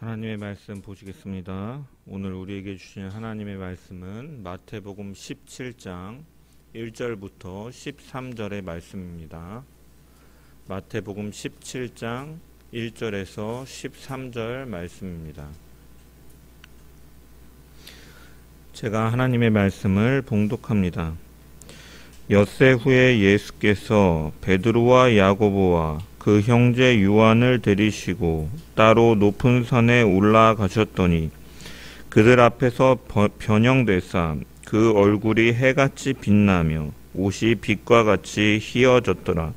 하나님의 말씀 보시겠습니다. 오늘 우리에게 주신 하나님의 말씀은 마태복음 17장 1절부터 13절의 말씀입니다. 마태복음 17장 1절에서 13절 말씀입니다. 제가 하나님의 말씀을 봉독합니다. 엿새 후에 예수께서 베드로와 야고보와 그 형제 요한을 데리시고 따로 높은 산에 올라가셨더니 그들 앞에서 변형되사 그 얼굴이 해같이 빛나며 옷이 빛과 같이 희어졌더라.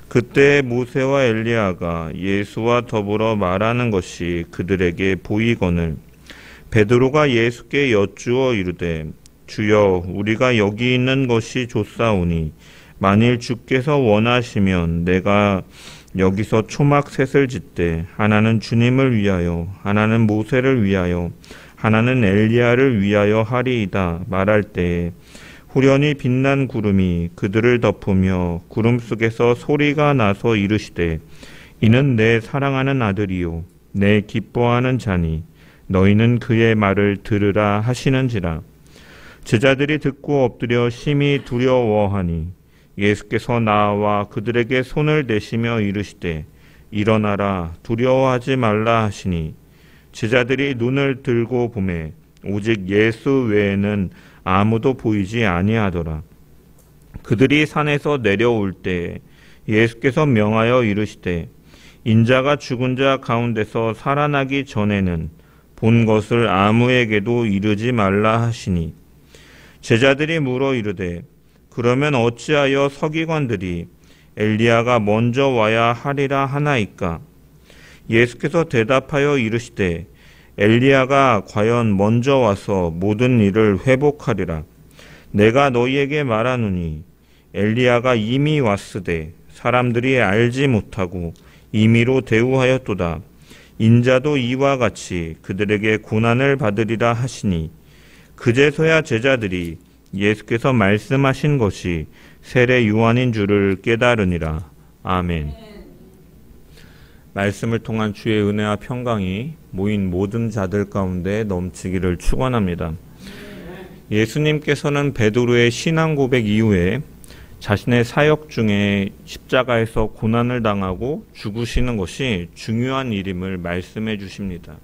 그때 모세와 엘리야가 예수와 더불어 말하는 것이 그들에게 보이거늘 베드로가 예수께 여쭈어 이르되 주여 우리가 여기 있는 것이 좋사오니 만일 주께서 원하시면 내가 여기서 초막셋을 짓되 하나는 주님을 위하여 하나는 모세를 위하여 하나는 엘리야를 위하여 하리이다 말할 때에 후련히 빛난 구름이 그들을 덮으며 구름 속에서 소리가 나서 이르시되 이는 내 사랑하는 아들이요 내 기뻐하는 자니 너희는 그의 말을 들으라 하시는지라. 제자들이 듣고 엎드려 심히 두려워하니 예수께서 나와 그들에게 손을 대시며 이르시되 일어나라 두려워하지 말라 하시니 제자들이 눈을 들고 보매 오직 예수 외에는 아무도 보이지 아니하더라. 그들이 산에서 내려올 때 예수께서 명하여 이르시되 인자가 죽은 자 가운데서 살아나기 전에는 본 것을 아무에게도 이르지 말라 하시니 제자들이 물어 이르되 그러면 어찌하여 서기관들이 엘리야가 먼저 와야 하리라 하나이까? 예수께서 대답하여 이르시되 엘리야가 과연 먼저 와서 모든 일을 회복하리라. 내가 너희에게 말하노니 엘리야가 이미 왔으되 사람들이 알지 못하고 임의로 대우하였도다. 인자도 이와 같이 그들에게 고난을 받으리라 하시니 그제서야 제자들이 예수께서 말씀하신 것이 세례 요한인 줄을 깨달으니라. 아멘. 말씀을 통한 주의 은혜와 평강이 모인 모든 자들 가운데 넘치기를 축원합니다. 예수님께서는 베드로의 신앙 고백 이후에 자신의 사역 중에 십자가에서 고난을 당하고 죽으시는 것이 중요한 일임을 말씀해 주십니다.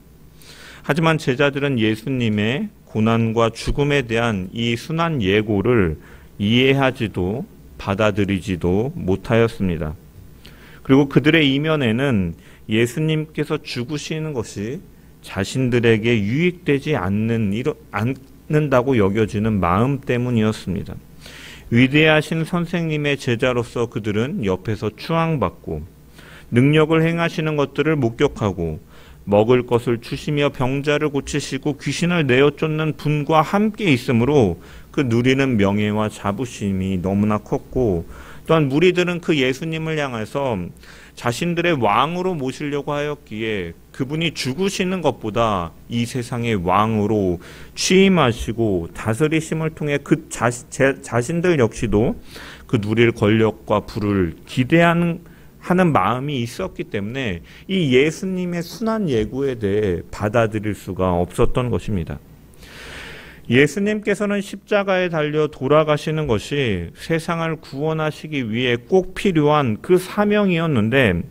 하지만 제자들은 예수님의 고난과 죽음에 대한 이 순한 예고를 이해하지도 받아들이지도 못하였습니다. 그리고 그들의 이면에는 예수님께서 죽으시는 것이 자신들에게 유익되지 않는다고 여겨지는 마음 때문이었습니다. 위대하신 선생님의 제자로서 그들은 옆에서 추앙받고 능력을 행하시는 것들을 목격하고 먹을 것을 주시며 병자를 고치시고 귀신을 내어 쫓는 분과 함께 있으므로 그 누리는 명예와 자부심이 너무나 컸고 또한 무리들은 그 예수님을 향해서 자신들의 왕으로 모시려고 하였기에 그분이 죽으시는 것보다 이 세상의 왕으로 취임하시고 다스리심을 통해 그 자신들 역시도 그 누릴 권력과 부를 기대하는 마음이 있었기 때문에 이 예수님의 순한 예고에 대해 받아들일 수가 없었던 것입니다. 예수님께서는 십자가에 달려 돌아가시는 것이 세상을 구원하시기 위해 꼭 필요한 그 사명이었는데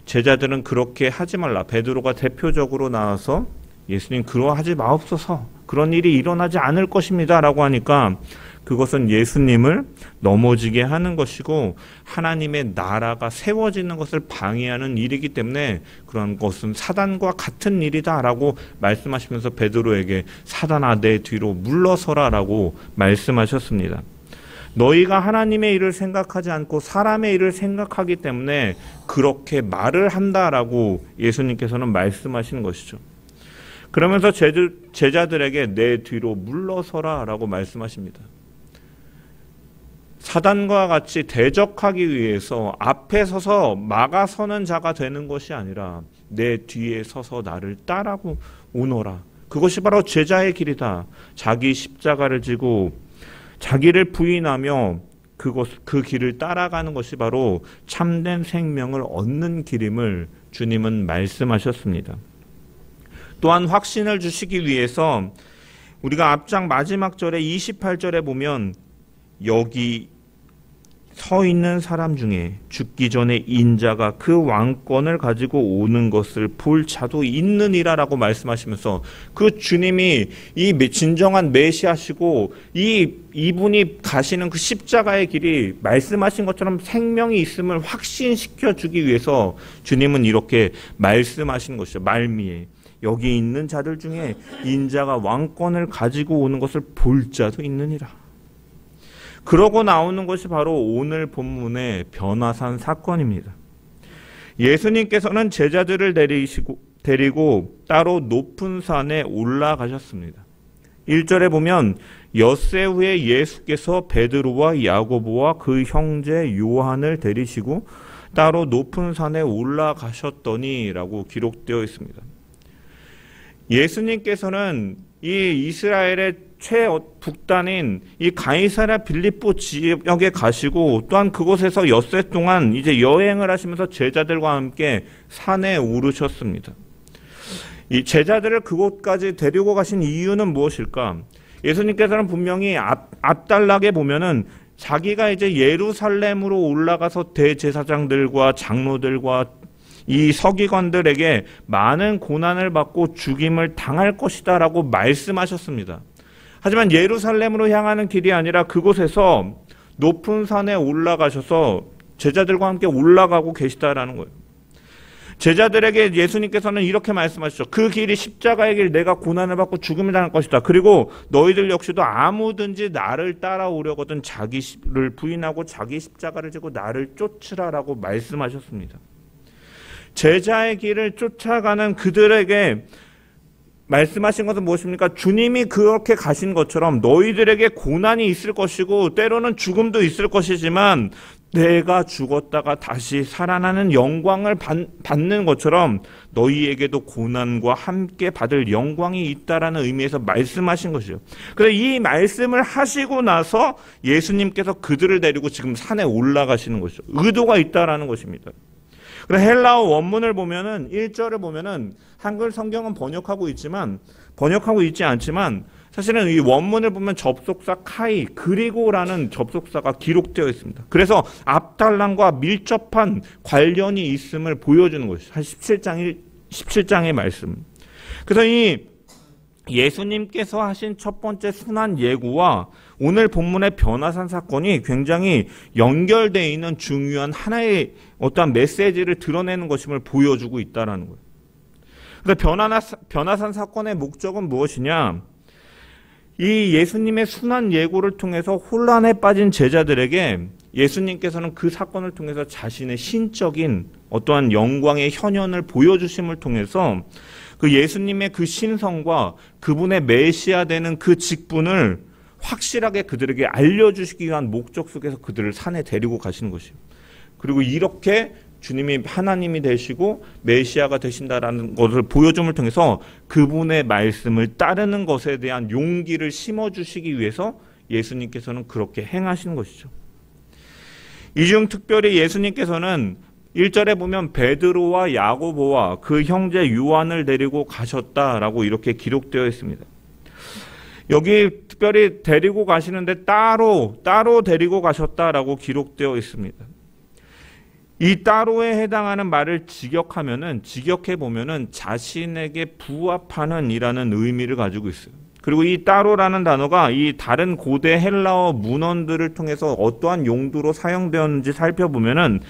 제자들은 그렇게 하지 말라. 베드로가 대표적으로 나와서 예수님 그러하지 마옵소서. 그런 일이 일어나지 않을 것입니다. 라고 하니까 그것은 예수님을 넘어지게 하는 것이고 하나님의 나라가 세워지는 것을 방해하는 일이기 때문에 그런 것은 사단과 같은 일이다라고 말씀하시면서 베드로에게 사단아 내 뒤로 물러서라라고 말씀하셨습니다. 너희가 하나님의 일을 생각하지 않고 사람의 일을 생각하기 때문에 그렇게 말을 한다라고 예수님께서는 말씀하신 것이죠. 그러면서 제자들에게 내 뒤로 물러서라라고 말씀하십니다. 사단과 같이 대적하기 위해서 앞에 서서 막아서는 자가 되는 것이 아니라 내 뒤에 서서 나를 따라고 오너라. 그것이 바로 제자의 길이다. 자기 십자가를 지고 자기를 부인하며 그 길을 따라가는 것이 바로 참된 생명을 얻는 길임을 주님은 말씀하셨습니다. 또한 확신을 주시기 위해서 우리가 앞장 마지막 절에 28절에 보면 여기 서 있는 사람 중에 죽기 전에 인자가 그 왕권을 가지고 오는 것을 볼 자도 있느니라라고 말씀하시면서 그 주님이 이 진정한 메시아시고 이분이 가시는 그 십자가의 길이 말씀하신 것처럼 생명이 있음을 확신시켜 주기 위해서 주님은 이렇게 말씀하신 것이죠. 말미에 여기 있는 자들 중에 인자가 왕권을 가지고 오는 것을 볼 자도 있느니라. 그러고 나오는 것이 바로 오늘 본문의 변화산 사건입니다. 예수님께서는 제자들을 데리고 따로 높은 산에 올라가셨습니다. 1절에 보면 엿새 후에 예수께서 베드로와 야고보와 그 형제 요한을 데리시고 따로 높은 산에 올라가셨더니라고 기록되어 있습니다. 예수님께서는 이 이스라엘의 최북단인 이 가이사랴 빌립보 지역에 가시고 또한 그곳에서 엿새 동안 이제 여행을 하시면서 제자들과 함께 산에 오르셨습니다. 이 제자들을 그곳까지 데리고 가신 이유는 무엇일까? 예수님께서는 분명히 앞단락에 보면은 자기가 이제 예루살렘으로 올라가서 대제사장들과 장로들과 이 서기관들에게 많은 고난을 받고 죽임을 당할 것이다라고 말씀하셨습니다. 하지만 예루살렘으로 향하는 길이 아니라 그곳에서 높은 산에 올라가셔서 제자들과 함께 올라가고 계시다라는 거예요. 제자들에게 예수님께서는 이렇게 말씀하시죠. 그 길이 십자가의 길, 내가 고난을 받고 죽음을 당할 것이다. 그리고 너희들 역시도 아무든지 나를 따라오려거든 자기를 부인하고 자기 십자가를 지고 나를 쫓으라라고 말씀하셨습니다. 제자의 길을 쫓아가는 그들에게 말씀하신 것은 무엇입니까? 주님이 그렇게 가신 것처럼 너희들에게 고난이 있을 것이고 때로는 죽음도 있을 것이지만 내가 죽었다가 다시 살아나는 영광을 받는 것처럼 너희에게도 고난과 함께 받을 영광이 있다라는 의미에서 말씀하신 것이죠. 그래서 이 말씀을 하시고 나서 예수님께서 그들을 데리고 지금 산에 올라가시는 것이죠. 의도가 있다라는 것입니다. 그래서 헬라어 원문을 보면은 1절을 보면은 한글 성경은 번역하고 있지 않지만 사실은 이 원문을 보면 접속사 카이 그리고라는 접속사가 기록되어 있습니다. 그래서 앞달랑과 밀접한 관련이 있음을 보여주는 것이죠. 한 17장의 말씀. 그래서 이 예수님께서 하신 첫 번째 순환 예고와 오늘 본문의 변화산 사건이 굉장히 연결되어 있는 중요한 하나의 어떠한 메시지를 드러내는 것임을 보여주고 있다는 거예요. 그래서 변화산 사건의 목적은 무엇이냐? 이 예수님의 순환 예고를 통해서 혼란에 빠진 제자들에게 예수님께서는 그 사건을 통해서 자신의 신적인 어떠한 영광의 현현을 보여주심을 통해서 그 예수님의 그 신성과 그분의 메시아 되는 그 직분을 확실하게 그들에게 알려주시기 위한 목적 속에서 그들을 산에 데리고 가시는 것이에요. 그리고 이렇게 주님이 하나님이 되시고 메시아가 되신다라는 것을 보여줌을 통해서 그분의 말씀을 따르는 것에 대한 용기를 심어주시기 위해서 예수님께서는 그렇게 행하시는 것이죠. 이 중 특별히 예수님께서는 1절에 보면 베드로와 야고보와 그 형제 요한을 데리고 가셨다라고 이렇게 기록되어 있습니다. 여기 특별히 데리고 가시는데 따로 데리고 가셨다라고 기록되어 있습니다. 이 따로에 해당하는 말을 직역해 보면은 자신에게 부합하는 이라는 의미를 가지고 있어요. 그리고 이 따로라는 단어가 이 다른 고대 헬라어 문헌들을 통해서 어떠한 용도로 사용되었는지 살펴보면은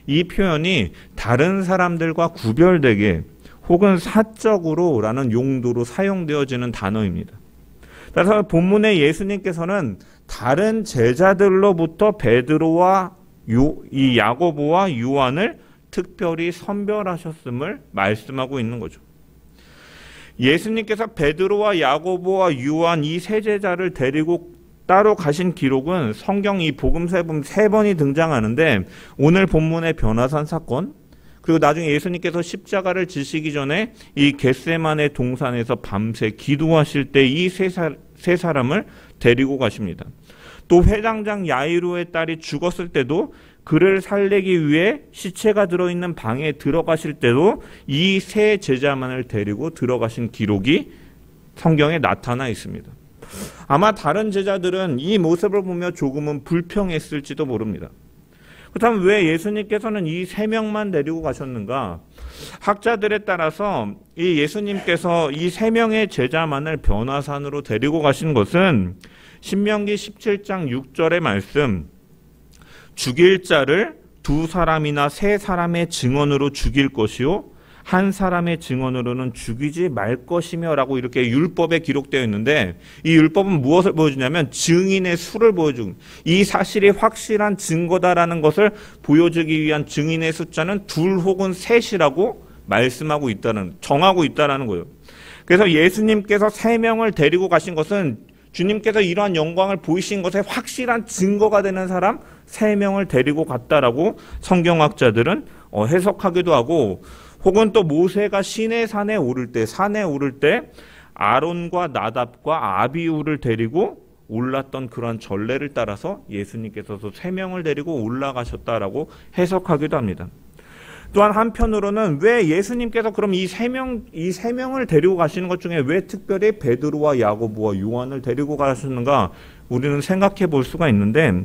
이 표현이 다른 사람들과 구별되게 혹은 사적으로라는 용도로 사용되어지는 단어입니다. 따라서 본문의 예수님께서는 다른 제자들로부터 베드로와 이 야고보와 요한을 특별히 선별하셨음을 말씀하고 있는 거죠. 예수님께서 베드로와 야고보와 요한 이 세 제자를 데리고 따로 가신 기록은 성경 이 복음서에 보면 3번이 등장하는데 오늘 본문의 변화산 사건 그리고 나중에 예수님께서 십자가를 지시기 전에 이 겟세마네 동산에서 밤새 기도하실 때 이 세 사람을 데리고 가십니다. 또 회당장 야이로의 딸이 죽었을 때도 그를 살리기 위해 시체가 들어있는 방에 들어가실 때도 이 세 제자만을 데리고 들어가신 기록이 성경에 나타나 있습니다. 아마 다른 제자들은 이 모습을 보며 조금은 불평했을지도 모릅니다. 그렇다면 왜 예수님께서는 이 세 명만 데리고 가셨는가? 학자들에 따라서 이 예수님께서 이 세 명의 제자만을 변화산으로 데리고 가신 것은 신명기 17장 6절의 말씀, 죽일 자를 두 사람이나 세 사람의 증언으로 죽일 것이요 한 사람의 증언으로는 죽이지 말 것이며 라고 이렇게 율법에 기록되어 있는데, 이 율법은 무엇을 보여주냐면 증인의 수를 보여주고, 이 사실이 확실한 증거다라는 것을 보여주기 위한 증인의 숫자는 둘 혹은 셋이라고 말씀하고 있다는, 정하고 있다라는 거예요. 그래서 예수님께서 세 명을 데리고 가신 것은 주님께서 이러한 영광을 보이신 것에 확실한 증거가 되는 사람 세 명을 데리고 갔다라고 성경학자들은 해석하기도 하고, 혹은 또 모세가 산에 오를 때 아론과 나답과 아비후를 데리고 올랐던 그런 전례를 따라서 예수님께서도 세 명을 데리고 올라가셨다라고 해석하기도 합니다. 또한 한편으로는 왜 예수님께서 그럼 이 세 명을 데리고 가시는 것 중에 왜 특별히 베드로와 야고보와 요한을 데리고 가셨는가 우리는 생각해 볼 수가 있는데,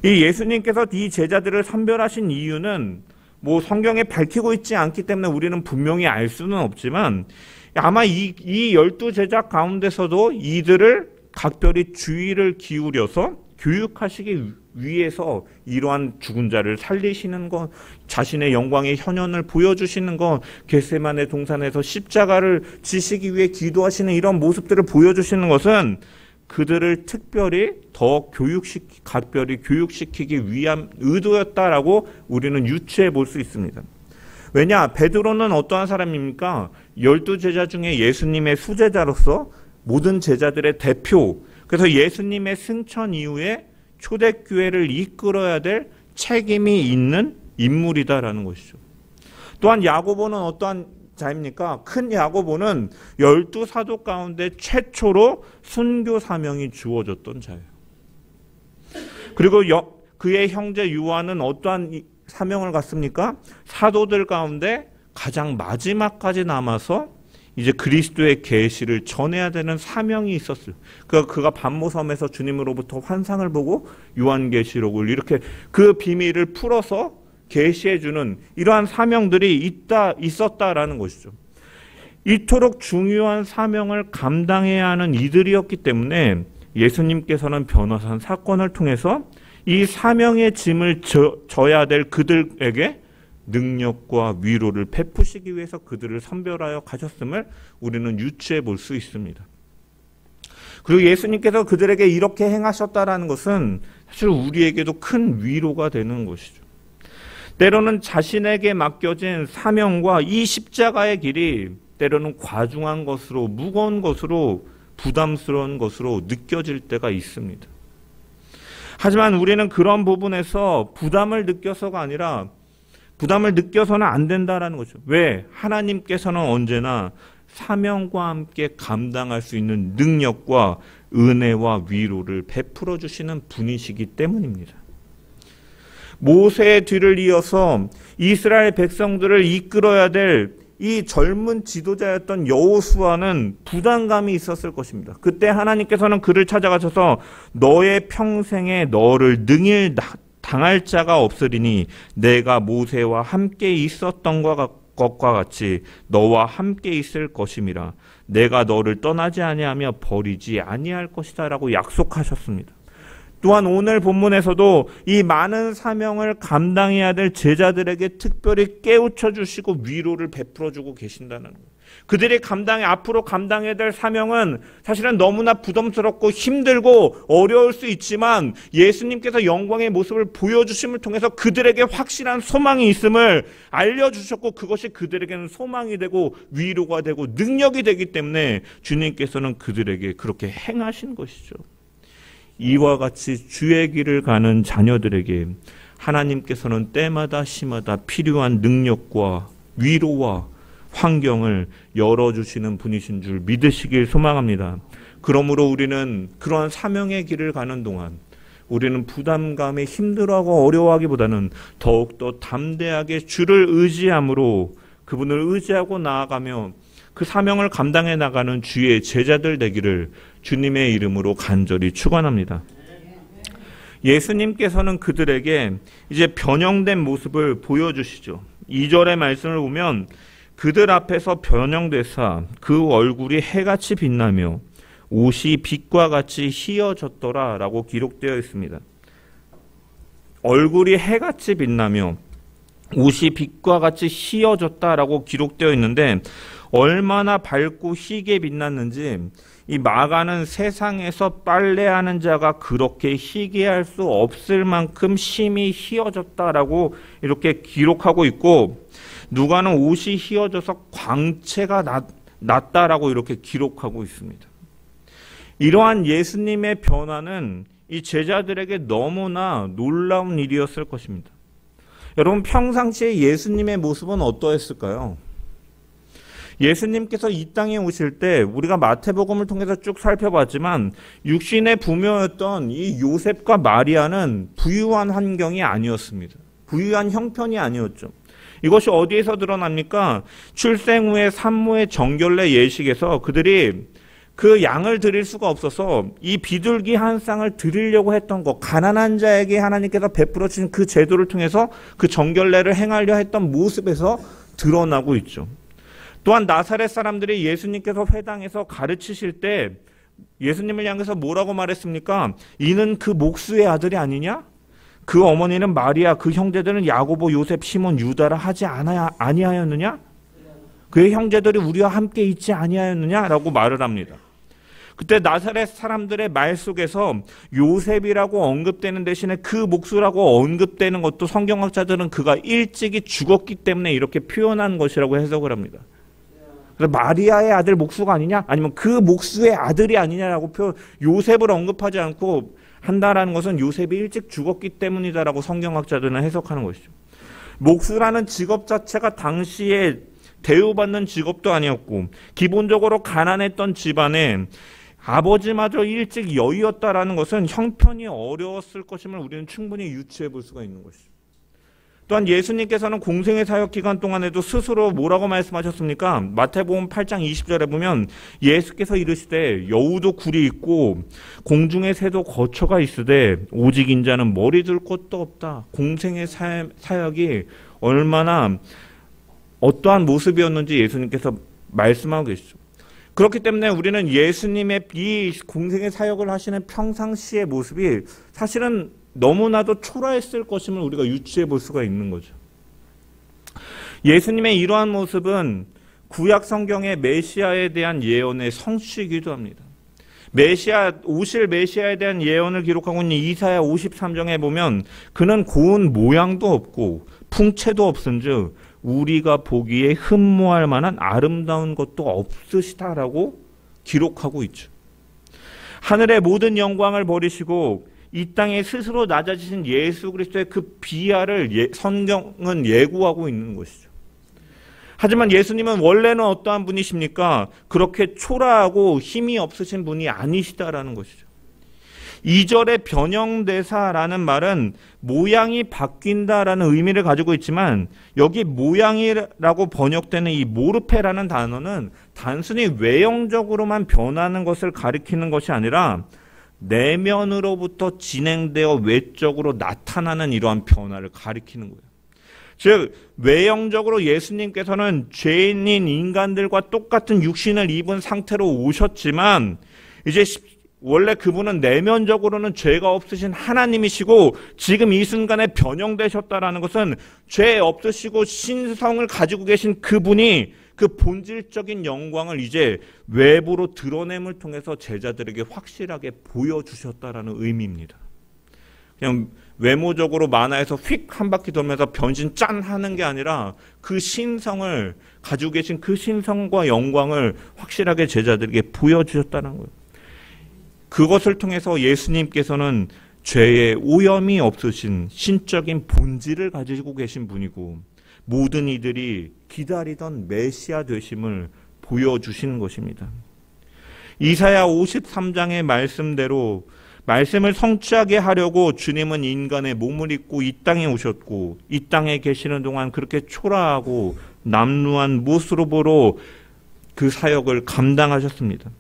이 예수님께서 이 제자들을 선별하신 이유는 뭐 성경에 밝히고 있지 않기 때문에 우리는 분명히 알 수는 없지만, 아마 이 12제자 가운데서도 이들을 각별히 주의를 기울여서 교육하시기 위해서 이러한 죽은 자를 살리시는 것, 자신의 영광의 현현을 보여주시는 것, 겟세마네 동산에서 십자가를 지시기 위해 기도하시는 이런 모습들을 보여주시는 것은 그들을 특별히 더 각별히 교육시키기 위한 의도였다라고 우리는 유추해 볼 수 있습니다. 왜냐? 베드로는 어떠한 사람입니까? 12제자 중에 예수님의 수제자로서 모든 제자들의 대표, 그래서 예수님의 승천 이후에 초대교회를 이끌어야 될 책임이 있는 인물이다라는 것이죠. 또한 야고보는 어떠한 자입니까? 큰 야고보는 12사도 가운데 최초로 순교 사명이 주어졌던 자예요. 그리고 그의 형제 요한은 어떠한 사명을 갖습니까? 사도들 가운데 가장 마지막까지 남아서 이제 그리스도의 계시를 전해야 되는 사명이 있었어요. 그가 반모섬에서 주님으로부터 환상을 보고 요한계시록을 이렇게 그 비밀을 풀어서 계시해주는 이러한 사명들이 있었다라는 것이죠. 이토록 중요한 사명을 감당해야 하는 이들이었기 때문에 예수님께서는 변화산 사건을 통해서 이 사명의 짐을 져야 될 그들에게 능력과 위로를 베푸시기 위해서 그들을 선별하여 가셨음을 우리는 유추해 볼 수 있습니다. 그리고 예수님께서 그들에게 이렇게 행하셨다라는 것은 사실 우리에게도 큰 위로가 되는 것이죠. 때로는 자신에게 맡겨진 사명과 이 십자가의 길이 때로는 과중한 것으로, 무거운 것으로, 부담스러운 것으로 느껴질 때가 있습니다. 하지만 우리는 그런 부분에서 부담을 느껴서는 안 된다라는 거죠. 왜? 하나님께서는 언제나 사명과 함께 감당할 수 있는 능력과 은혜와 위로를 베풀어 주시는 분이시기 때문입니다. 모세의 뒤를 이어서 이스라엘 백성들을 이끌어야 될 이 젊은 지도자였던 여호수아는 부담감이 있었을 것입니다. 그때 하나님께서는 그를 찾아가셔서 너의 평생에 너를 능히 당할 자가 없으리니 내가 모세와 함께 있었던 것과 같이 너와 함께 있을 것임이라. 내가 너를 떠나지 아니하며 버리지 아니할 것이다 라고 약속하셨습니다. 또한 오늘 본문에서도 이 많은 사명을 감당해야 될 제자들에게 특별히 깨우쳐 주시고 위로를 베풀어 주고 계신다는 거예요. 그들이 앞으로 감당해야 될 사명은 사실은 너무나 부담스럽고 힘들고 어려울 수 있지만 예수님께서 영광의 모습을 보여주심을 통해서 그들에게 확실한 소망이 있음을 알려주셨고, 그것이 그들에게는 소망이 되고 위로가 되고 능력이 되기 때문에 주님께서는 그들에게 그렇게 행하신 것이죠. 이와 같이 주의 길을 가는 자녀들에게 하나님께서는 때마다 시마다 필요한 능력과 위로와 환경을 열어주시는 분이신 줄 믿으시길 소망합니다. 그러므로 우리는 그러한 사명의 길을 가는 동안 우리는 부담감에 힘들어하고 어려워하기보다는 더욱더 담대하게 주를 의지함으로 그분을 의지하고 나아가며 그 사명을 감당해 나가는 주의 제자들 되기를 주님의 이름으로 간절히 축원합니다. 예수님께서는 그들에게 이제 변형된 모습을 보여주시죠. 2절의 말씀을 보면 그들 앞에서 변형되사 그 얼굴이 해같이 빛나며 옷이 빛과 같이 희어졌더라 라고 기록되어 있습니다. 얼굴이 해같이 빛나며 옷이 빛과 같이 희어졌다라고 기록되어 있는데 얼마나 밝고 희게 빛났는지 이 마가는 세상에서 빨래하는 자가 그렇게 희게 할 수 없을 만큼 심히 희어졌다라고 이렇게 기록하고 있고 누가는 옷이 희어져서 광채가 났다라고 이렇게 기록하고 있습니다. 이러한 예수님의 변화는 이 제자들에게 너무나 놀라운 일이었을 것입니다. 여러분 평상시에 예수님의 모습은 어떠했을까요? 예수님께서 이 땅에 오실 때 우리가 마태복음을 통해서 쭉 살펴봤지만 육신의 부모였던 이 요셉과 마리아는 부유한 환경이 아니었습니다. 부유한 형편이 아니었죠. 이것이 어디에서 드러납니까? 출생 후에 산모의 정결례 예식에서 그들이 그 양을 드릴 수가 없어서 이 비둘기 한 쌍을 드리려고 했던 것, 가난한 자에게 하나님께서 베풀어 주신 그 제도를 통해서 그 정결례를 행하려 했던 모습에서 드러나고 있죠. 또한 나사렛 사람들이 예수님께서 회당에서 가르치실 때 예수님을 향해서 뭐라고 말했습니까? 이는 그 목수의 아들이 아니냐? 그 어머니는 마리아, 그 형제들은 야고보, 요셉, 시몬, 유다라 하지 아니하였느냐? 그의 형제들이 우리와 함께 있지 아니하였느냐라고 말을 합니다. 그때 나사렛 사람들의 말 속에서 요셉이라고 언급되는 대신에 그 목수라고 언급되는 것도 성경학자들은 그가 일찍이 죽었기 때문에 이렇게 표현한 것이라고 해석을 합니다. 그래서 마리아의 아들 목수가 아니냐? 아니면 그 목수의 아들이 아니냐라고 요셉을 언급하지 않고 한다라는 것은 요셉이 일찍 죽었기 때문이다라고 성경학자들은 해석하는 것이죠. 목수라는 직업 자체가 당시에 대우받는 직업도 아니었고 기본적으로 가난했던 집안에 아버지마저 일찍 여의었다라는 것은 형편이 어려웠을 것임을 우리는 충분히 유추해 볼 수가 있는 것이죠. 또한 예수님께서는 공생의 사역 기간 동안에도 스스로 뭐라고 말씀하셨습니까? 마태복음 8장 20절에 보면 예수께서 이르시되 여우도 굴이 있고 공중의 새도 거처가 있으되 오직 인자는 머리 둘 곳도 없다. 공생의 사역이 얼마나 어떠한 모습이었는지 예수님께서 말씀하고 계시죠. 그렇기 때문에 우리는 예수님의 이 공생의 사역을 하시는 평상시의 모습이 사실은 너무나도 초라했을 것임을 우리가 유추해 볼 수가 있는 거죠. 예수님의 이러한 모습은 구약 성경의 메시아에 대한 예언의 성취이기도 합니다. 오실 메시아에 대한 예언을 기록하고 있는 이사야 53장에 보면 그는 고운 모양도 없고 풍채도 없은즉 우리가 보기에 흠모할 만한 아름다운 것도 없으시다라고 기록하고 있죠. 하늘의 모든 영광을 버리시고 이 땅에 스스로 낮아지신 예수 그리스도의 그 비하를 성경은 예고하고 있는 것이죠. 하지만 예수님은 원래는 어떠한 분이십니까? 그렇게 초라하고 힘이 없으신 분이 아니시다라는 것이죠. 2절의 변형대사라는 말은 모양이 바뀐다라는 의미를 가지고 있지만 여기 모양이라고 번역되는 이 모르페라는 단어는 단순히 외형적으로만 변하는 것을 가리키는 것이 아니라 내면으로부터 진행되어 외적으로 나타나는 이러한 변화를 가리키는 거예요. 즉 외형적으로 예수님께서는 죄인인 인간들과 똑같은 육신을 입은 상태로 오셨지만 이제 원래 그분은 내면적으로는 죄가 없으신 하나님이시고 지금 이 순간에 변형되셨다라는 것은 죄 없으시고 신성을 가지고 계신 그분이 그 본질적인 영광을 이제 외부로 드러냄을 통해서 제자들에게 확실하게 보여주셨다라는 의미입니다. 그냥 외모적으로 만화에서 휙 한 바퀴 돌면서 변신 짠 하는 게 아니라 그 신성을 가지고 계신 그 신성과 영광을 확실하게 제자들에게 보여주셨다는 거예요. 그것을 통해서 예수님께서는 죄의 오염이 없으신 신적인 본질을 가지고 계신 분이고 모든 이들이 기다리던 메시아 되심을 보여주시는 것입니다. 이사야 53장의 말씀대로 말씀을 성취하게 하려고 주님은 인간의 몸을 입고 이 땅에 오셨고 이 땅에 계시는 동안 그렇게 초라하고 남루한 모습으로 그 사역을 감당하셨습니다.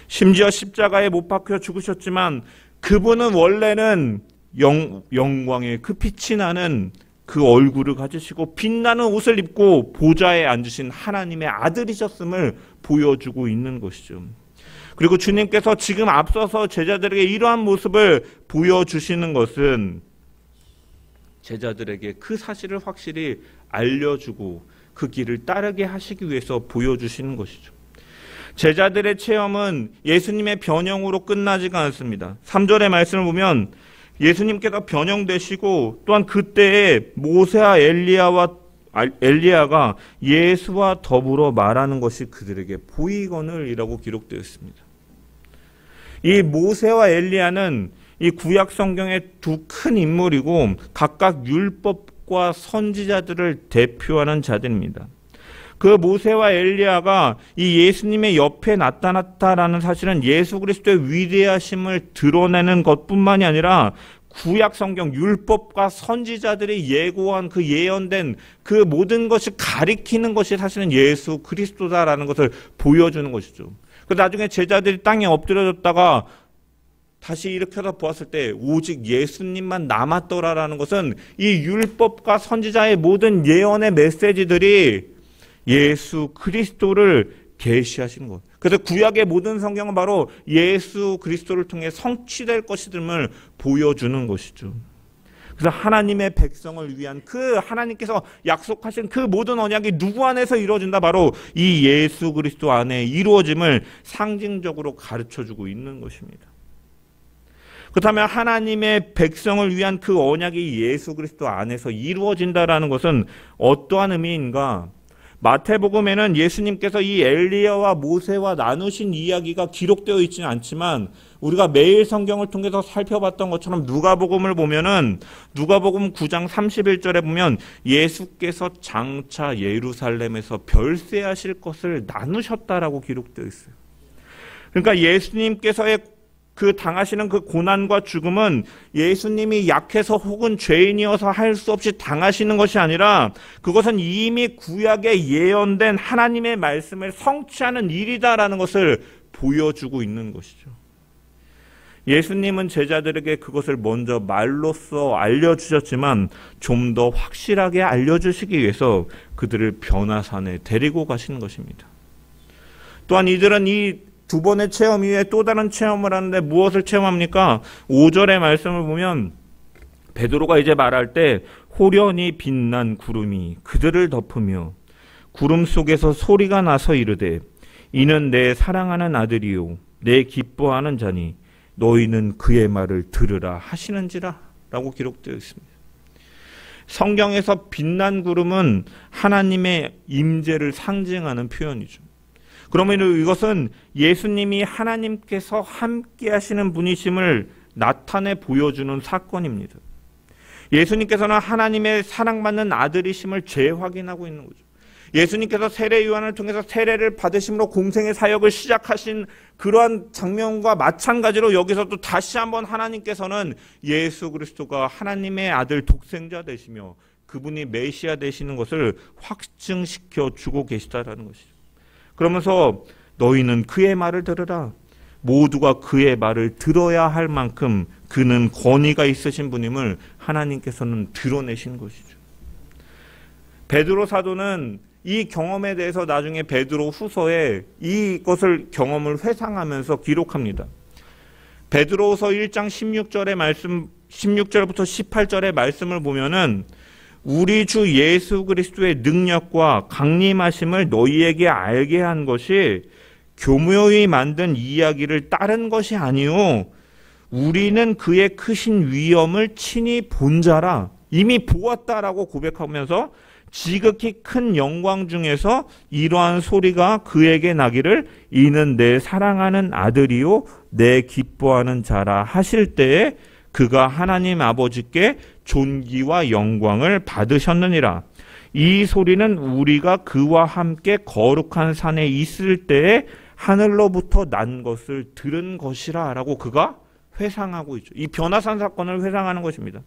심지어 십자가에 못 박혀 죽으셨지만 그분은 원래는 영광의 그 빛이 나는 그 얼굴을 가지시고 빛나는 옷을 입고 보좌에 앉으신 하나님의 아들이셨음을 보여주고 있는 것이죠. 그리고 주님께서 지금 앞서서 제자들에게 이러한 모습을 보여주시는 것은 제자들에게 그 사실을 확실히 알려주고 그 길을 따르게 하시기 위해서 보여주시는 것이죠. 제자들의 체험은 예수님의 변형으로 끝나지가 않습니다. 3절의 말씀을 보면 예수님께서 변형되시고 또한 그때에 모세와 엘리야가 예수와 더불어 말하는 것이 그들에게 보이거늘이라고 기록되어 있습니다. 이 모세와 엘리야는 이 구약 성경의 두 큰 인물이고 각각 율법과 선지자들을 대표하는 자들입니다. 그 모세와 엘리야가 이 예수님의 옆에 나타났다라는 사실은 예수 그리스도의 위대하심을 드러내는 것뿐만이 아니라 구약 성경 율법과 선지자들이 예고한 그 예언된 그 모든 것이 가리키는 것이 사실은 예수 그리스도다라는 것을 보여주는 것이죠. 그 나중에 제자들이 땅에 엎드려졌다가 다시 일으켜서 보았을 때 오직 예수님만 남았더라라는 것은 이 율법과 선지자의 모든 예언의 메시지들이 예수 그리스도를 계시하시는 것. 그래서 구약의 모든 성경은 바로 예수 그리스도를 통해 성취될 것임을 보여주는 것이죠. 그래서 하나님의 백성을 위한 그 하나님께서 약속하신 그 모든 언약이 누구 안에서 이루어진다? 바로 이 예수 그리스도 안에 이루어짐을 상징적으로 가르쳐주고 있는 것입니다. 그렇다면 하나님의 백성을 위한 그 언약이 예수 그리스도 안에서 이루어진다라는 것은 어떠한 의미인가? 마태복음에는 예수님께서 이 엘리야와 모세와 나누신 이야기가 기록되어 있지는 않지만 우리가 매일 성경을 통해서 살펴봤던 것처럼 누가복음을 보면은 누가복음 9장 31절에 보면 예수께서 장차 예루살렘에서 별세하실 것을 나누셨다라고 기록되어 있어요. 그러니까 예수님께서의 그 당하시는 그 고난과 죽음은 예수님이 약해서 혹은 죄인이어서 할 수 없이 당하시는 것이 아니라 그것은 이미 구약에 예언된 하나님의 말씀을 성취하는 일이다라는 것을 보여주고 있는 것이죠. 예수님은 제자들에게 그것을 먼저 말로써 알려주셨지만 좀 더 확실하게 알려주시기 위해서 그들을 변화산에 데리고 가시는 것입니다. 또한 이들은 이 두 번의 체험 이후에 또 다른 체험을 하는데 무엇을 체험합니까? 5절의 말씀을 보면 베드로가 이제 말할 때 호련히 빛난 구름이 그들을 덮으며 구름 속에서 소리가 나서 이르되 이는 내 사랑하는 아들이요 내 기뻐하는 자니 너희는 그의 말을 들으라 하시는지라 라고 기록되어 있습니다. 성경에서 빛난 구름은 하나님의 임재를 상징하는 표현이죠. 그러면 이것은 예수님이 하나님께서 함께 하시는 분이심을 나타내 보여주는 사건입니다. 예수님께서는 하나님의 사랑받는 아들이심을 재확인하고 있는 거죠. 예수님께서 세례 요한을 통해서 세례를 받으심으로 공생의 사역을 시작하신 그러한 장면과 마찬가지로 여기서도 다시 한번 하나님께서는 예수 그리스도가 하나님의 아들 독생자 되시며 그분이 메시아 되시는 것을 확증시켜 주고 계시다라는 것이죠. 그러면서 너희는 그의 말을 들으라. 모두가 그의 말을 들어야 할 만큼 그는 권위가 있으신 분임을 하나님께서는 드러내신 것이죠. 베드로 사도는 이 경험에 대해서 나중에 베드로 후서에 이것을 경험을 회상하면서 기록합니다. 베드로후서 1장 16절의 말씀, 16절부터 18절의 말씀을 보면은 우리 주 예수 그리스도의 능력과 강림하심을 너희에게 알게 한 것이 교묘히 만든 이야기를 따른 것이 아니요 우리는 그의 크신 위엄을 친히 본 자라. 이미 보았다라고 고백하면서 지극히 큰 영광 중에서 이러한 소리가 그에게 나기를 이는 내 사랑하는 아들이요 내 기뻐하는 자라 하실 때에 그가 하나님 아버지께 존귀와 영광을 받으셨느니라. 이 소리는 우리가 그와 함께 거룩한 산에 있을 때에 하늘로부터 난 것을 들은 것이라 라고 그가 회상하고 있죠. 이 변화산 사건을 회상하는 것입니다.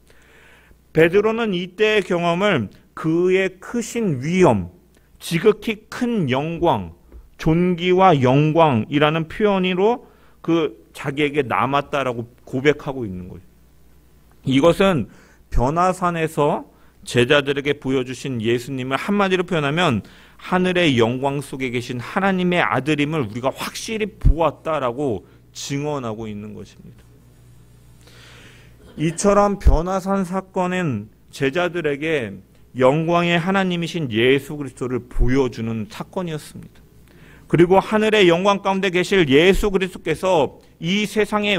베드로는 이때의 경험을 그의 크신 위엄, 지극히 큰 영광, 존귀와 영광이라는 표현으로 자기에게 남았다라고 고백하고 있는 거죠. 이것은 변화산에서 제자들에게 보여주신 예수님을 한마디로 표현하면 하늘의 영광 속에 계신 하나님의 아들임을 우리가 확실히 보았다라고 증언하고 있는 것입니다. 이처럼 변화산 사건은 제자들에게 영광의 하나님이신 예수 그리스도를 보여주는 사건이었습니다. 그리고 하늘의 영광 가운데 계실 예수 그리스도께서 이 세상에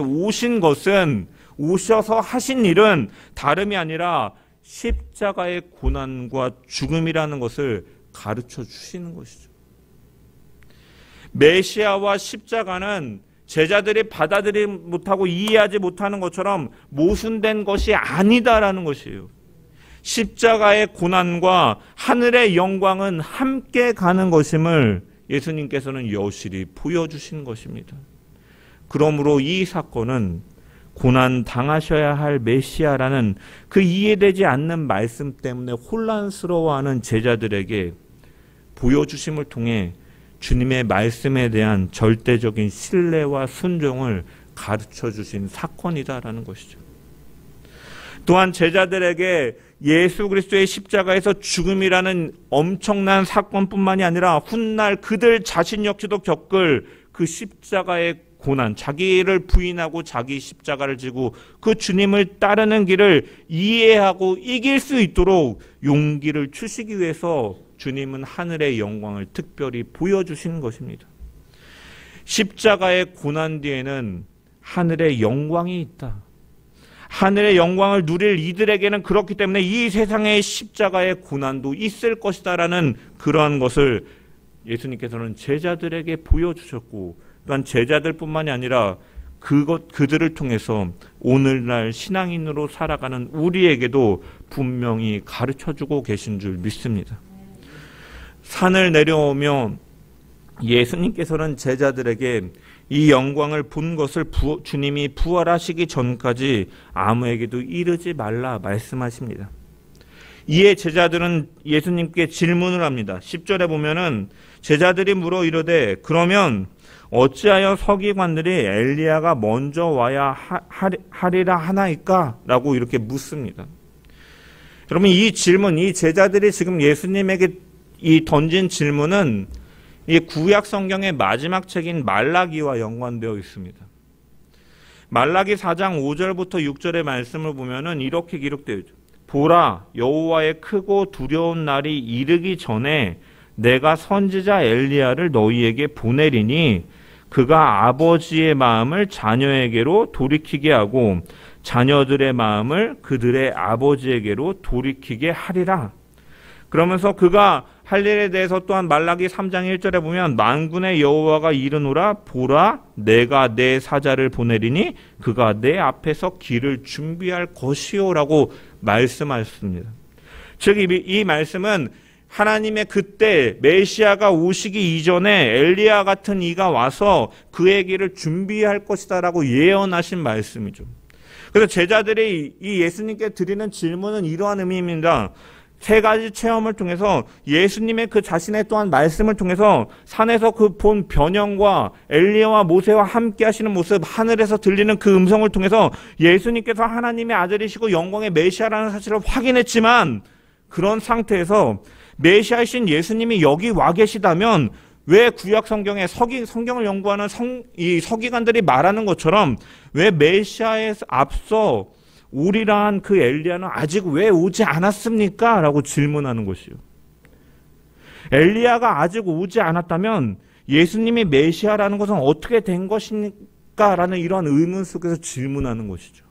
오셔서 하신 일은 다름이 아니라 십자가의 고난과 죽음이라는 것을 가르쳐 주시는 것이죠. 메시아와 십자가는 제자들이 받아들이지 못하고 이해하지 못하는 것처럼 모순된 것이 아니다라는 것이에요. 십자가의 고난과 하늘의 영광은 함께 가는 것임을 예수님께서는 여실히 보여주신 것입니다. 그러므로 이 사건은 고난 당하셔야 할 메시아라는 그 이해되지 않는 말씀 때문에 혼란스러워하는 제자들에게 보여주심을 통해 주님의 말씀에 대한 절대적인 신뢰와 순종을 가르쳐 주신 사건이다라는 것이죠. 또한 제자들에게 예수 그리스도의 십자가에서 죽음이라는 엄청난 사건뿐만이 아니라 훗날 그들 자신 역시도 겪을 그 십자가의 고난, 자기를 부인하고 자기 십자가를 지고 그 주님을 따르는 길을 이해하고 이길 수 있도록 용기를 주시기 위해서 주님은 하늘의 영광을 특별히 보여주시는 것입니다. 십자가의 고난 뒤에는 하늘의 영광이 있다. 하늘의 영광을 누릴 이들에게는 그렇기 때문에 이 세상의 십자가의 고난도 있을 것이다라는 그러한 것을 예수님께서는 제자들에게 보여주셨고, 또한 제자들뿐만이 아니라 그들을 통해서 오늘날 신앙인으로 살아가는 우리에게도 분명히 가르쳐주고 계신 줄 믿습니다. 산을 내려오며 예수님께서는 제자들에게 이 영광을 본 것을 주님이 부활하시기 전까지 아무에게도 이르지 말라 말씀하십니다. 이에 제자들은 예수님께 질문을 합니다. 10절에 보면은 제자들이 물어 이르되 그러면 어찌하여 서기관들이 엘리야가 먼저 와야 하리라 하나이까? 라고 이렇게 묻습니다. 여러분, 이 질문, 이 제자들이 지금 예수님에게 이 던진 질문은 이 구약 성경의 마지막 책인 말라기와 연관되어 있습니다. 말라기 4장 5절부터 6절의 말씀을 보면은 이렇게 기록되어 있죠. 보라, 여호와의 크고 두려운 날이 이르기 전에 내가 선지자 엘리야를 너희에게 보내리니 그가 아버지의 마음을 자녀에게로 돌이키게 하고 자녀들의 마음을 그들의 아버지에게로 돌이키게 하리라. 그러면서 그가 할 일에 대해서 또한 말라기 3장 1절에 보면 만군의 여호와가 이르노라 보라 내가 내 사자를 보내리니 그가 내 앞에서 길을 준비할 것이요라고 말씀하셨습니다. 즉 이 말씀은 하나님의 그때 메시아가 오시기 이전에 엘리야 같은 이가 와서 그의 길을 준비할 것이다라고 예언하신 말씀이죠. 그래서 제자들이 이 예수님께 드리는 질문은 이러한 의미입니다. 세 가지 체험을 통해서 예수님의 그 자신의 또한 말씀을 통해서 산에서 그 본 변형과 엘리야와 모세와 함께 하시는 모습, 하늘에서 들리는 그 음성을 통해서 예수님께서 하나님의 아들이시고 영광의 메시아라는 사실을 확인했지만 그런 상태에서 메시아이신 예수님이 여기 와 계시다면 왜 구약 성경에 성경을 연구하는 이 서기관들이 말하는 것처럼 왜 메시아에 앞서 오리라 한 그 엘리야는 아직 왜 오지 않았습니까? 라고 질문하는 것이요. 엘리야가 아직 오지 않았다면 예수님이 메시아라는 것은 어떻게 된 것입니까? 라는 이러한 의문 속에서 질문하는 것이죠.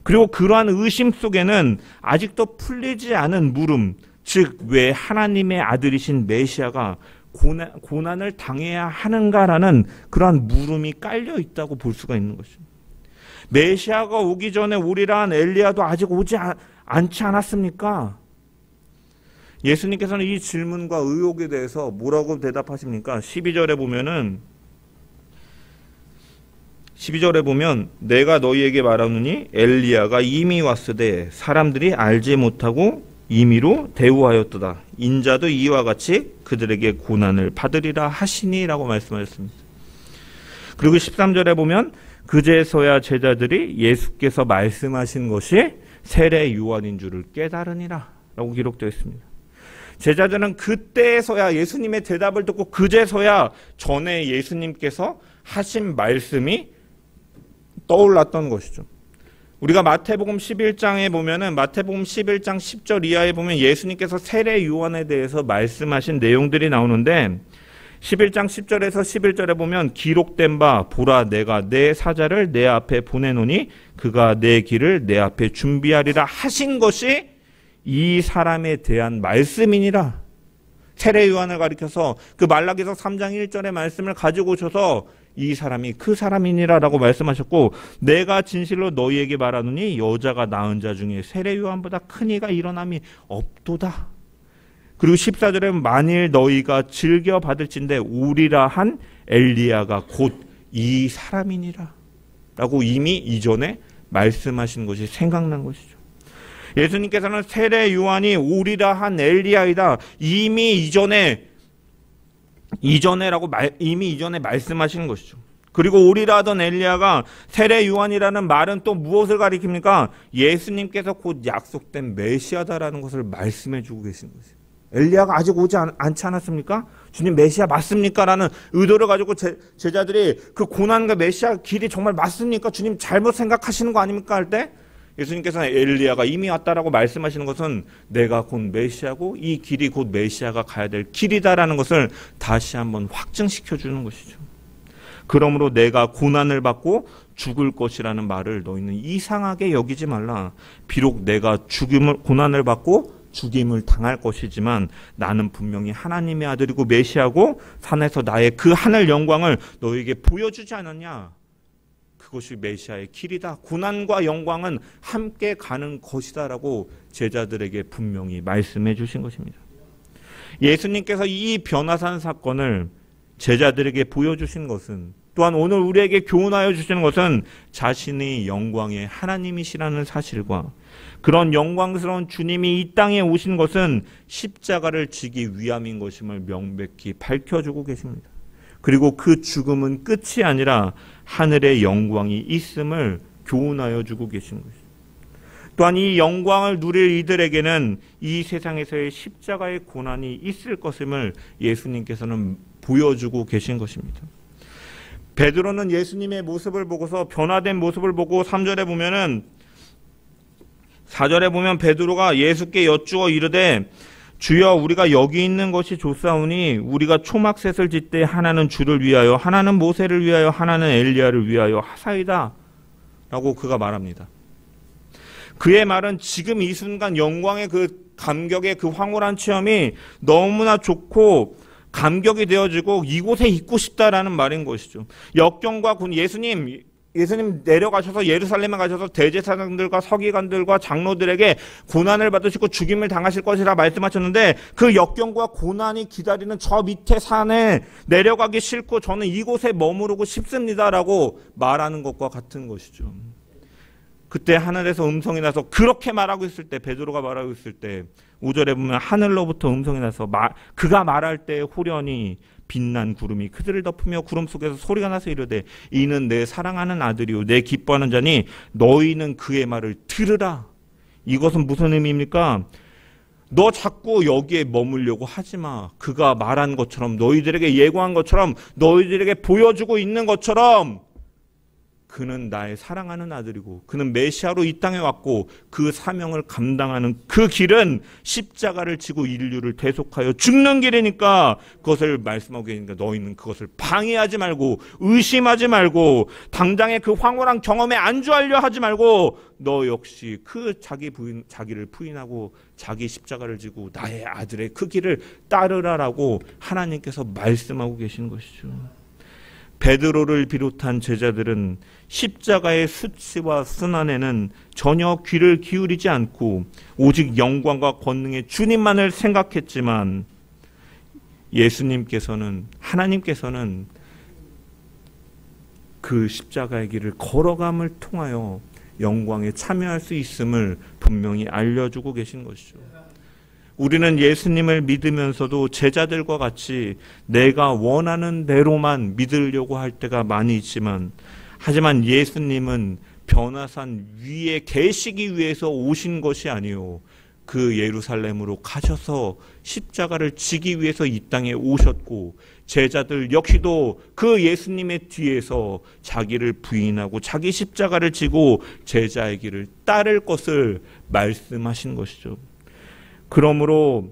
그리고 그러한 의심 속에는 아직도 풀리지 않은 물음, 즉 왜 하나님의 아들이신 메시아가 고난을 당해야 하는가라는 그러한 물음이 깔려 있다고 볼 수가 있는 것입니다. 메시아가 오기 전에 오리라 한 엘리야도 아직 오지 않지 않았습니까? 예수님께서는 이 질문과 의혹에 대해서 뭐라고 대답하십니까? 12절에 보면은 12절에 보면 내가 너희에게 말하노니 엘리야가 이미 왔으되 사람들이 알지 못하고 임의로 대우하였도다. 인자도 이와 같이 그들에게 고난을 받으리라 하시니라고 말씀하셨습니다. 그리고 13절에 보면 그제서야 제자들이 예수께서 말씀하신 것이 세례 요한인 줄을 깨달으니라 라고 기록되어 있습니다. 제자들은 그때서야 예수님의 대답을 듣고 그제서야 전에 예수님께서 하신 말씀이 떠올랐던 것이죠. 우리가 마태복음 11장에 보면은 마태복음 11장 10절 이하에 보면 예수님께서 세례 요한에 대해서 말씀하신 내용들이 나오는데 11장 10절에서 11절에 보면 기록된 바 보라 내가 내 사자를 내 앞에 보내노니 그가 내 길을 내 앞에 준비하리라 하신 것이 이 사람에 대한 말씀이니라. 세례 요한을 가리켜서 그 말라기서 3장 1절의 말씀을 가지고 오셔서 이 사람이 그 사람이니라 라고 말씀하셨고 내가 진실로 너희에게 말하노니 여자가 낳은 자 중에 세례 요한보다 큰 이가 일어남이 없도다. 그리고 14절에 만일 너희가 즐겨 받을진대 오리라 한 엘리야가 곧 이 사람이니라 라고 이미 이전에 말씀하신 것이 생각난 것이죠. 예수님께서는 세례 요한이 오리라 한 엘리야이다. 이미 이전에 말씀하시는 것이죠. 그리고 오리라 하던 엘리야가 세례 요한이라는 말은 또 무엇을 가리킵니까? 예수님께서 곧 약속된 메시아다라는 것을 말씀해 주고 계신 것이죠. 엘리야가 아직 오지 않지 않았습니까? 주님 메시아 맞습니까? 라는 의도를 가지고 제자들이 그 고난과 메시아 길이 정말 맞습니까? 주님 잘못 생각하시는 거 아닙니까? 할 때 예수님께서는 엘리야가 이미 왔다라고 말씀하시는 것은 내가 곧 메시아고 이 길이 곧 메시아가 가야 될 길이다라는 것을 다시 한번 확증시켜 주는 것이죠. 그러므로 내가 고난을 받고 죽을 것이라는 말을 너희는 이상하게 여기지 말라. 비록 내가 고난을 받고 죽임을 당할 것이지만 나는 분명히 하나님의 아들이고 메시아고 산에서 나의 그 하늘 영광을 너희에게 보여주지 않았냐. 그것이 메시아의 길이다. 고난과 영광은 함께 가는 것이다 라고 제자들에게 분명히 말씀해 주신 것입니다. 예수님께서 이 변화산 사건을 제자들에게 보여주신 것은 또한 오늘 우리에게 교훈하여 주시는 것은 자신의 영광의 하나님이시라는 사실과 그런 영광스러운 주님이 이 땅에 오신 것은 십자가를 지기 위함인 것임을 명백히 밝혀주고 계십니다. 그리고 그 죽음은 끝이 아니라 하늘의 영광이 있음을 교훈하여 주고 계신 것입니다. 또한 이 영광을 누릴 이들에게는 이 세상에서의 십자가의 고난이 있을 것임을 예수님께서는 보여주고 계신 것입니다. 베드로는 예수님의 모습을 보고서 변화된 모습을 보고 3절에 보면은 4절에 보면 베드로가 예수께 여쭈어 이르되 주여 우리가 여기 있는 것이 좋사오니 우리가 초막셋을 짓되 하나는 주를 위하여 하나는 모세를 위하여 하나는 엘리야를 위하여 하사이다 라고 그가 말합니다. 그의 말은 지금 이 순간 영광의 그 감격의 그 황홀한 체험이 너무나 좋고 감격이 되어지고 이곳에 있고 싶다라는 말인 것이죠. 역경과 예수님 내려가셔서 예루살렘에 가셔서 대제사장들과 서기관들과 장로들에게 고난을 받으시고 죽임을 당하실 것이라 말씀하셨는데 그 역경과 고난이 기다리는 저 밑에 산에 내려가기 싫고 저는 이곳에 머무르고 싶습니다라고 말하는 것과 같은 것이죠. 그때 하늘에서 음성이 나서 그렇게 말하고 있을 때 베드로가 말하고 있을 때 5절에 보면 하늘로부터 음성이 나서 그가 말할 때 호련히 빛난 구름이 그들을 덮으며 구름 속에서 소리가 나서 이르되 이는 내 사랑하는 아들이요 내 기뻐하는 자니 너희는 그의 말을 들으라. 이것은 무슨 의미입니까? 너 자꾸 여기에 머물려고 하지마. 그가 말한 것처럼 너희들에게 예고한 것처럼 너희들에게 보여주고 있는 것처럼 그는 나의 사랑하는 아들이고 그는 메시아로 이 땅에 왔고 그 사명을 감당하는 그 길은 십자가를 지고 인류를 대속하여 죽는 길이니까 그것을 말씀하고 계시니까 너희는 그것을 방해하지 말고 의심하지 말고 당장의 그 황홀한 경험에 안주하려 하지 말고 너 역시 그 자기를 부인하고 자기 십자가를 지고 나의 아들의 그 길을 따르라라고 하나님께서 말씀하고 계시는 것이죠. 베드로를 비롯한 제자들은 십자가의 수치와 순환에는 전혀 귀를 기울이지 않고 오직 영광과 권능의 주님만을 생각했지만 하나님께서는 그 십자가의 길을 걸어감을 통하여 영광에 참여할 수 있음을 분명히 알려주고 계신 것이죠. 우리는 예수님을 믿으면서도 제자들과 같이 내가 원하는 대로만 믿으려고 할 때가 많이 있지만, 하지만 예수님은 변화산 위에 계시기 위해서 오신 것이 아니요, 그 예루살렘으로 가셔서 십자가를 지기 위해서 이 땅에 오셨고, 제자들 역시도 그 예수님의 뒤에서 자기를 부인하고 자기 십자가를 지고 제자의 길을 따를 것을 말씀하신 것이죠. 그러므로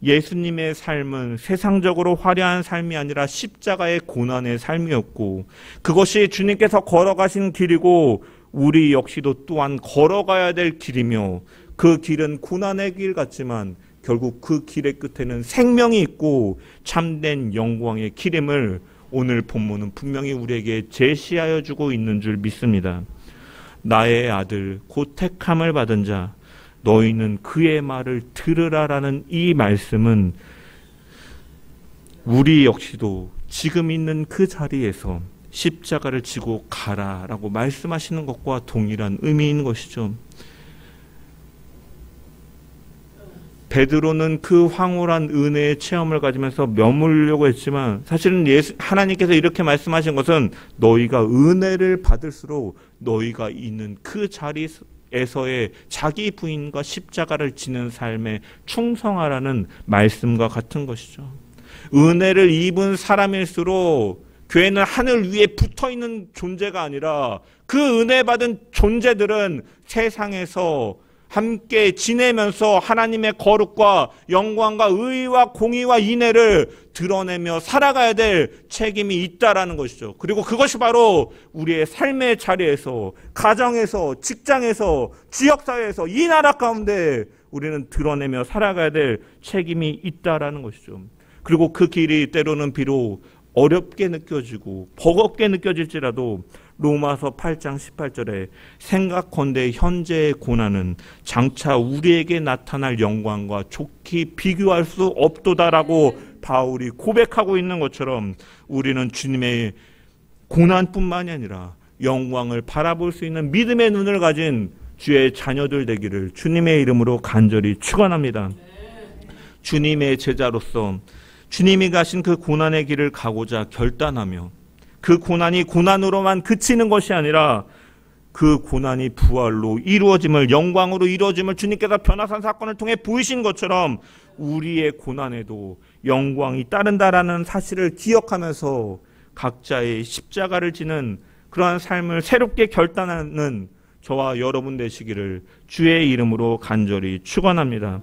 예수님의 삶은 세상적으로 화려한 삶이 아니라 십자가의 고난의 삶이었고, 그것이 주님께서 걸어가신 길이고 우리 역시도 또한 걸어가야 될 길이며, 그 길은 고난의 길 같지만 결국 그 길의 끝에는 생명이 있고 참된 영광의 길임을 오늘 본문은 분명히 우리에게 제시하여 주고 있는 줄 믿습니다. 나의 아들 곧 택함을 받은 자 너희는 그의 말을 들으라라는 이 말씀은 우리 역시도 지금 있는 그 자리에서 십자가를 지고 가라라고 말씀하시는 것과 동일한 의미인 것이죠. 베드로는 그 황홀한 은혜의 체험을 가지면서 머물려고 했지만, 사실은 하나님께서 이렇게 말씀하신 것은 너희가 은혜를 받을수록 너희가 있는 그 자리에서의 자기 부인과 십자가를 지는 삶에 충성하라는 말씀과 같은 것이죠. 은혜를 입은 사람일수록 교회는 하늘 위에 붙어있는 존재가 아니라 그 은혜 받은 존재들은 세상에서 함께 지내면서 하나님의 거룩과 영광과 의와 공의와 인애를 드러내며 살아가야 될 책임이 있다라는 것이죠. 그리고 그것이 바로 우리의 삶의 자리에서, 가정에서, 직장에서, 지역사회에서, 이 나라 가운데 우리는 드러내며 살아가야 될 책임이 있다라는 것이죠. 그리고 그 길이 때로는 비록 어렵게 느껴지고 버겁게 느껴질지라도 로마서 8장 18절에 생각컨대 현재의 고난은 장차 우리에게 나타날 영광과 좋게 비교할 수 없도다라고 바울이 고백하고 있는 것처럼, 우리는 주님의 고난뿐만이 아니라 영광을 바라볼 수 있는 믿음의 눈을 가진 주의 자녀들 되기를 주님의 이름으로 간절히 축원합니다. 주님의 제자로서 주님이 가신 그 고난의 길을 가고자 결단하며, 그 고난이 고난으로만 그치는 것이 아니라 그 고난이 부활로 이루어짐을, 영광으로 이루어짐을 주님께서 변화산 사건을 통해 보이신 것처럼 우리의 고난에도 영광이 따른다라는 사실을 기억하면서 각자의 십자가를 지는 그러한 삶을 새롭게 결단하는 저와 여러분 되시기를 주의 이름으로 간절히 축원합니다.